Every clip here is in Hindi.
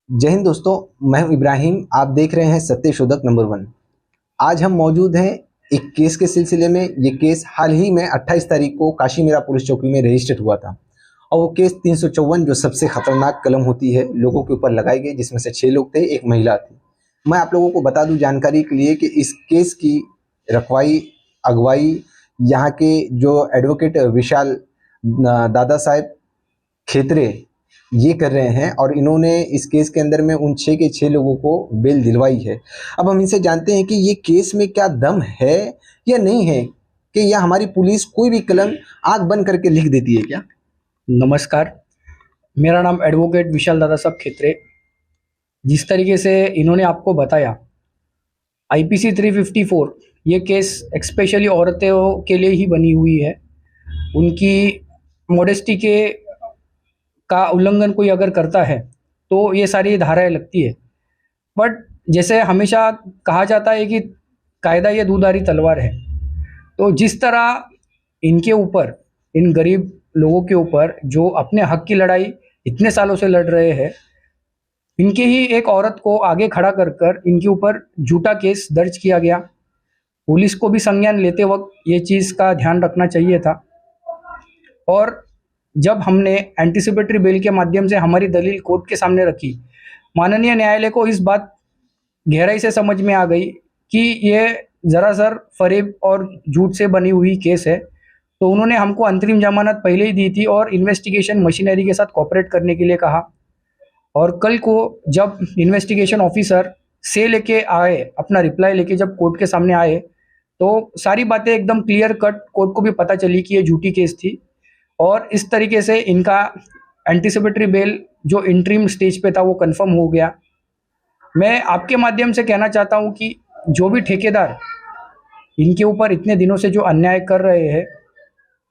जय हिंद दोस्तों। मैं हूं इब्राहिम। आप देख रहे हैं सत्य शोधक नंबर 1। आज हम मौजूद हैं एक केस के सिलसिले में। ये केस हाल ही में 28 तारीख को काशीमीरा पुलिस चौकी में रजिस्टर्ड हुआ था और वो केस 354 जो सबसे खतरनाक कलम होती है लोगों के ऊपर लगाई गई, जिसमें से 6 लोग थे, एक महिला थी। मैं आप लोगों को बता दूं जानकारी के लिए कि इस केस की रखवाई अगवाई यहाँ के जो एडवोकेट विशाल दादा साहेब खेतरे ये कर रहे हैं और इन्होंने इस केस के अंदर में उन 6 के 6 लोगों को बेल दिलवाई है। अब हम इनसे जानते हैं कि ये केस में क्या दम है या नहीं है, कि यह हमारी पुलिस कोई भी कलम आंख बंद करके लिख देती है क्या। नमस्कार, मेरा नाम एडवोकेट विशाल दादा साहब खेतरे। जिस तरीके से इन्होंने आपको बताया, आईपीसी 354 ये केस स्पेशली औरतों के लिए ही बनी हुई है। उनकी मॉडेस्टी के का उल्लंघन कोई अगर करता है तो ये सारी धाराएं लगती है। बट जैसे हमेशा कहा जाता है कि कायदा ये दुधारी तलवार है, तो जिस तरह इनके ऊपर, इन गरीब लोगों के ऊपर जो अपने हक की लड़ाई इतने सालों से लड़ रहे हैं, इनके ही एक औरत को आगे खड़ा कर कर इनके ऊपर झूठा केस दर्ज किया गया। पुलिस को भी संज्ञान लेते वक्त ये चीज़ का ध्यान रखना चाहिए था। और जब हमने एंटीसिपेटरी बेल के माध्यम से हमारी दलील कोर्ट के सामने रखी, माननीय न्यायालय को इस बात गहराई से समझ में आ गई कि ये ज़रासर फरेब और झूठ से बनी हुई केस है। तो उन्होंने हमको अंतरिम जमानत पहले ही दी थी और इन्वेस्टिगेशन मशीनरी के साथ कोऑपरेट करने के लिए कहा। और कल को जब इन्वेस्टिगेशन ऑफिसर से लेके आए, अपना रिप्लाई लेके जब कोर्ट के सामने आए, तो सारी बातें एकदम क्लियर कट कोर्ट को भी पता चली कि ये झूठी केस थी। और इस तरीके से इनका एंटीसिपेटरी बेल जो इंटरिम स्टेज पे था वो कंफर्म हो गया। मैं आपके माध्यम से कहना चाहता हूँ कि जो भी ठेकेदार इनके ऊपर इतने दिनों से जो अन्याय कर रहे हैं,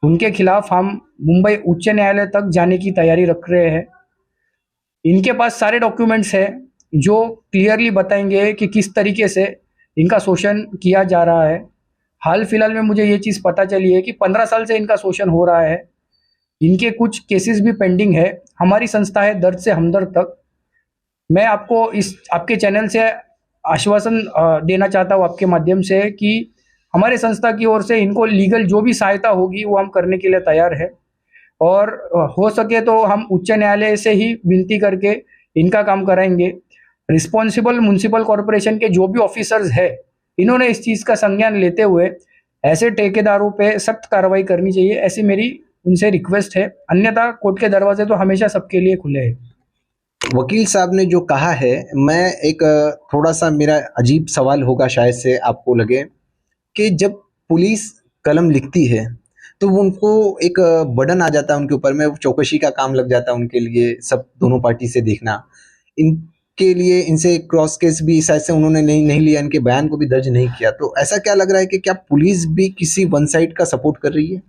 उनके खिलाफ हम मुंबई उच्च न्यायालय तक जाने की तैयारी रख रहे हैं। इनके पास सारे डॉक्यूमेंट्स हैं जो क्लियरली बताएंगे कि किस तरीके से इनका शोषण किया जा रहा है। हाल फिलहाल में मुझे ये चीज़ पता चली है कि 15 साल से इनका शोषण हो रहा है। इनके कुछ केसेस भी पेंडिंग है। हमारी संस्था है दर्द से हमदर्द तक। मैं आपको इस आपके चैनल से आश्वासन देना चाहता हूँ आपके माध्यम से कि हमारे संस्था की ओर से इनको लीगल जो भी सहायता होगी वो हम करने के लिए तैयार है। और हो सके तो हम उच्च न्यायालय से ही विनती करके इनका काम कराएंगे। रिस्पॉन्सिबल म्युनिसिपल कॉरपोरेशन के जो भी ऑफिसर्स है, इन्होंने इस चीज़ का संज्ञान लेते हुए ऐसे ठेकेदारों पे सख्त कार्रवाई करनी चाहिए, ऐसी मेरी उनसे रिक्वेस्ट है। अन्यथा कोर्ट के दरवाजे तो हमेशा सबके लिए खुले हैं। वकील साहब ने जो कहा है, मैं एक थोड़ा सा मेरा अजीब सवाल होगा शायद से आपको लगे, कि जब पुलिस कलम लिखती है तो वो उनको एक बर्डन आ जाता है उनके ऊपर में, वो चौकसी का काम लग जाता है उनके लिए, सब दोनों पार्टी से देखना। इनके लिए इनसे क्रॉस केस भी शायद से उन्होंने नहीं लिया, इनके बयान को भी दर्ज नहीं किया। तो ऐसा क्या लग रहा है कि क्या पुलिस भी किसी वन साइड का सपोर्ट कर रही है।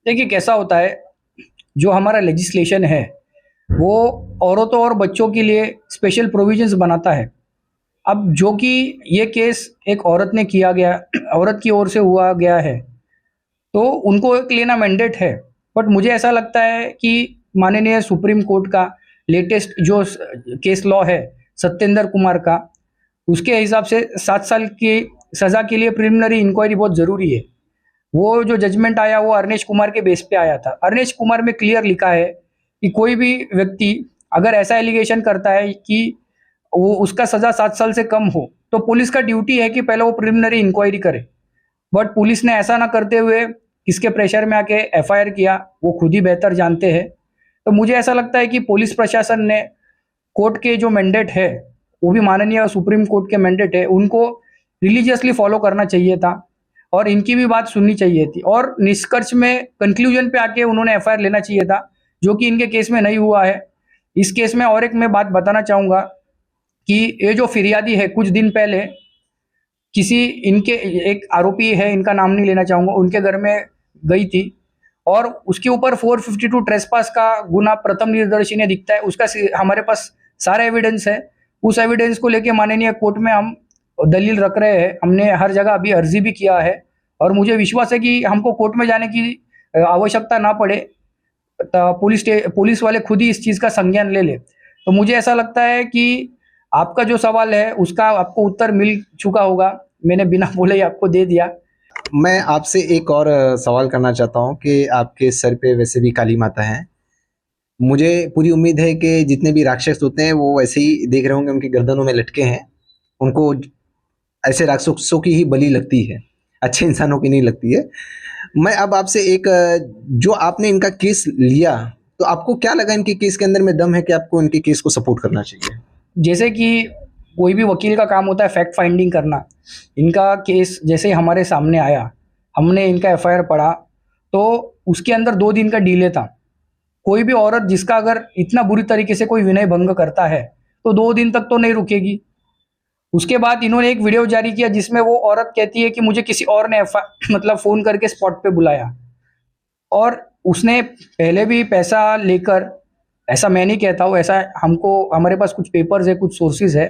देखिए कैसा होता है, जो हमारा लेजिस्लेशन है वो औरतों और बच्चों के लिए स्पेशल प्रोविजंस बनाता है। अब जो कि ये केस एक औरत ने किया गया, औरत की ओर से हुआ गया है, तो उनको एक लेना मैंडेट है। बट मुझे ऐसा लगता है कि माननीय सुप्रीम कोर्ट का लेटेस्ट जो केस लॉ है सत्येंद्र कुमार का, उसके हिसाब से 7 साल की सज़ा के लिए प्रिलिमिनरी इंक्वायरी बहुत ज़रूरी है। वो जो जजमेंट आया वो अर्नेश कुमार के बेस पे आया था। अर्नेश कुमार में क्लियर लिखा है कि कोई भी व्यक्ति अगर ऐसा एलिगेशन करता है कि वो उसका सज़ा 7 साल से कम हो, तो पुलिस का ड्यूटी है कि पहले वो प्रिलिमिनरी इंक्वायरी करे। बट पुलिस ने ऐसा ना करते हुए किसके प्रेशर में आके एफआईआर किया, वो खुद ही बेहतर जानते हैं। तो मुझे ऐसा लगता है कि पुलिस प्रशासन ने कोर्ट के जो मैंडेट है, वो भी माननीय सुप्रीम कोर्ट के मैंडेट है, उनको रिलीजियसली फॉलो करना चाहिए था और इनकी भी बात सुननी चाहिए थी। और निष्कर्ष में कंक्लूजन पे आके उन्होंने एफआईआर लेना चाहिए था, जो कि इनके केस में नहीं हुआ है। इस केस में और एक मैं बात बताना चाहूँगा कि ये जो फिरियादी है, कुछ दिन पहले किसी इनके एक आरोपी है, इनका नाम नहीं लेना चाहूँगा, उनके घर में गई थी और उसके ऊपर 452 ट्रेसपास का गुना प्रथम निर्दर्शी ने दिखता है। उसका हमारे पास सारा एविडेंस है। उस एविडेंस को लेके माननीय कोर्ट में हम दलील रख रहे हैं। हमने हर जगह अभी अर्जी भी किया है और मुझे विश्वास है कि हमको कोर्ट में जाने की आवश्यकता ना पड़े। पुलिस वाले खुद ही इस चीज़ का संज्ञान ले ले। तो मुझे ऐसा लगता है कि आपका जो सवाल है उसका आपको उत्तर मिल चुका होगा, मैंने बिना बोले ही आपको दे दिया। मैं आपसे एक और सवाल करना चाहता हूँ कि आपके सर पे वैसे भी काली माता है। मुझे पूरी उम्मीद है कि जितने भी राक्षस होते हैं वो वैसे ही देख रहे होंगे, उनकी गर्दनों में लटके हैं, उनको ऐसे राक्षसों की ही बलि लगती है, अच्छे इंसानों की नहीं लगती है। मैं अब आपसे एक जो आपने इनका केस लिया, तो आपको क्या लगा इनके केस के अंदर में दम है कि आपको इनके केस को सपोर्ट करना चाहिए? जैसे कि कोई भी वकील का काम होता है फैक्ट फाइंडिंग करना, इनका केस जैसे ही हमारे सामने आया, हमने इनका एफआईआर पढ़ा, तो उसके अंदर 2 दिन का डिले था। कोई भी औरत जिसका अगर इतना बुरी तरीके से कोई विनय भंग करता है तो 2 दिन तक तो नहीं रुकेगी। उसके बाद इन्होंने एक वीडियो जारी किया जिसमें वो औरत कहती है कि मुझे किसी और ने मतलब फ़ोन करके स्पॉट पे बुलाया, और उसने पहले भी पैसा लेकर, ऐसा मैं नहीं कहता हूँ, ऐसा हमको हमारे पास कुछ पेपर्स है, कुछ सोर्सेज है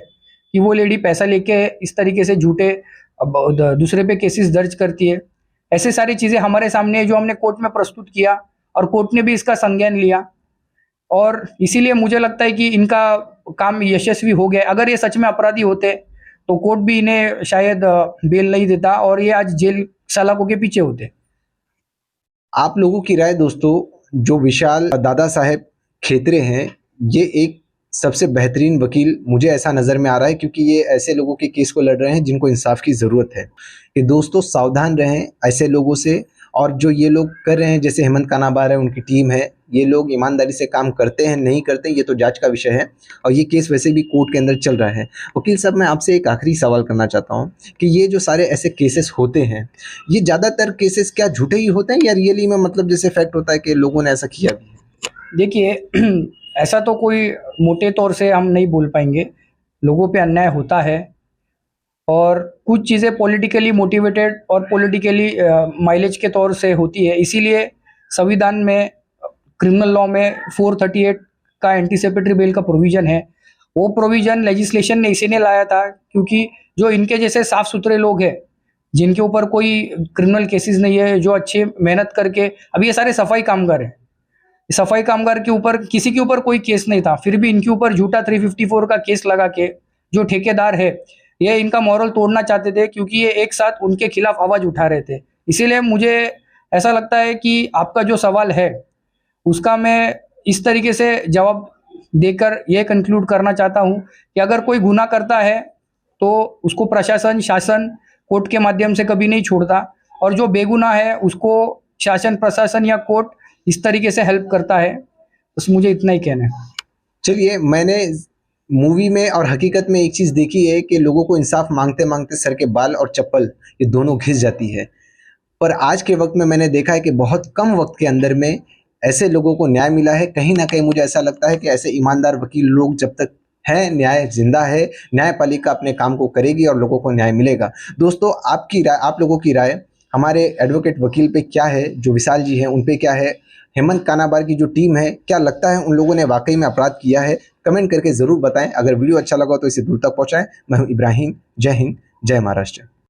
कि वो लेडी पैसा लेके इस तरीके से झूठे दूसरे पे केसेस दर्ज करती है। ऐसे सारी चीज़ें हमारे सामने है जो हमने कोर्ट में प्रस्तुत किया और कोर्ट ने भी इसका संज्ञान लिया, और इसीलिए मुझे लगता है कि इनका काम यशस्वी हो गया। अगर ये सच में अपराधी होते तो कोर्ट भी इन्हें शायद बेल नहीं देता और ये आज जेल सलाखों के पीछे होते। आप लोगों की राय दोस्तों, जो विशाल दादा साहेब खेतरे हैं, ये एक सबसे बेहतरीन वकील मुझे ऐसा नज़र में आ रहा है, क्योंकि ये ऐसे लोगों के केस को लड़ रहे हैं जिनको इंसाफ की ज़रूरत है। कि दोस्तों सावधान रहें ऐसे लोगों से, और जो ये लोग कर रहे हैं जैसे हेमंत कानाबार है, उनकी टीम है, ये लोग ईमानदारी से काम करते हैं नहीं करते ये तो जांच का विषय है, और ये केस वैसे भी कोर्ट के अंदर चल रहा है। वकील साहब, मैं आपसे एक आखिरी सवाल करना चाहता हूँ कि ये जो सारे ऐसे केसेस होते हैं, ये ज़्यादातर केसेस क्या झूठे ही होते हैं या रियली में मतलब जैसे फैक्ट होता है कि लोगों ने ऐसा किया भी है? देखिए ऐसा तो कोई मोटे तौर से हम नहीं बोल पाएंगे, लोगों पे अन्याय होता है और कुछ चीज़ें पॉलिटिकली मोटिवेटेड और पॉलिटिकली माइलेज के तौर से होती है। इसीलिए संविधान में, क्रिमिनल लॉ में 438 का एंटीसिपेटरी बेल का प्रोविज़न है। वो प्रोविज़न लेजिस्लेशन ने इसीलिए लाया था क्योंकि जो इनके जैसे साफ़ सुथरे लोग हैं, जिनके ऊपर कोई क्रिमिनल केसेस नहीं है, जो अच्छी मेहनत करके, अभी ये सारे सफाई कामगार हैं, सफाई कामगार के ऊपर किसी के ऊपर कोई केस नहीं था, फिर भी इनके ऊपर झूठा 354 का केस लगा के जो ठेकेदार है ये इनका मॉरल तोड़ना चाहते थे, क्योंकि ये एक साथ उनके खिलाफ आवाज उठा रहे थे। इसीलिए मुझे ऐसा लगता है कि आपका जो सवाल है उसका मैं इस तरीके से जवाब देकर ये कंक्लूड करना चाहता हूँ कि अगर कोई गुनाह करता है तो उसको प्रशासन, शासन, कोर्ट के माध्यम से कभी नहीं छोड़ता, और जो बेगुनाह है उसको शासन, प्रशासन या कोर्ट इस तरीके से हेल्प करता है। बस मुझे इतना ही कहना है। चलिए, मैंने मूवी में और हकीकत में एक चीज़ देखी है कि लोगों को इंसाफ मांगते मांगते सर के बाल और चप्पल ये दोनों घिस जाती है, पर आज के वक्त में मैंने देखा है कि बहुत कम वक्त के अंदर में ऐसे लोगों को न्याय मिला है। कहीं ना कहीं मुझे ऐसा लगता है कि ऐसे ईमानदार वकील लोग जब तक है, न्याय जिंदा है, न्यायपालिका अपने काम को करेगी और लोगों को न्याय मिलेगा। दोस्तों, आपकी राय, आप लोगों की राय हमारे एडवोकेट वकील पे क्या है, जो विशाल जी हैं उन पे क्या है, हेमंत कानाबार की जो टीम है, क्या लगता है उन लोगों ने वाकई में अपराध किया है? कमेंट करके ज़रूर बताएं। अगर वीडियो अच्छा लगा तो इसे दूर तक पहुंचाएं। मैं हूं इब्राहिम। जय हिंद, जय महाराष्ट्र।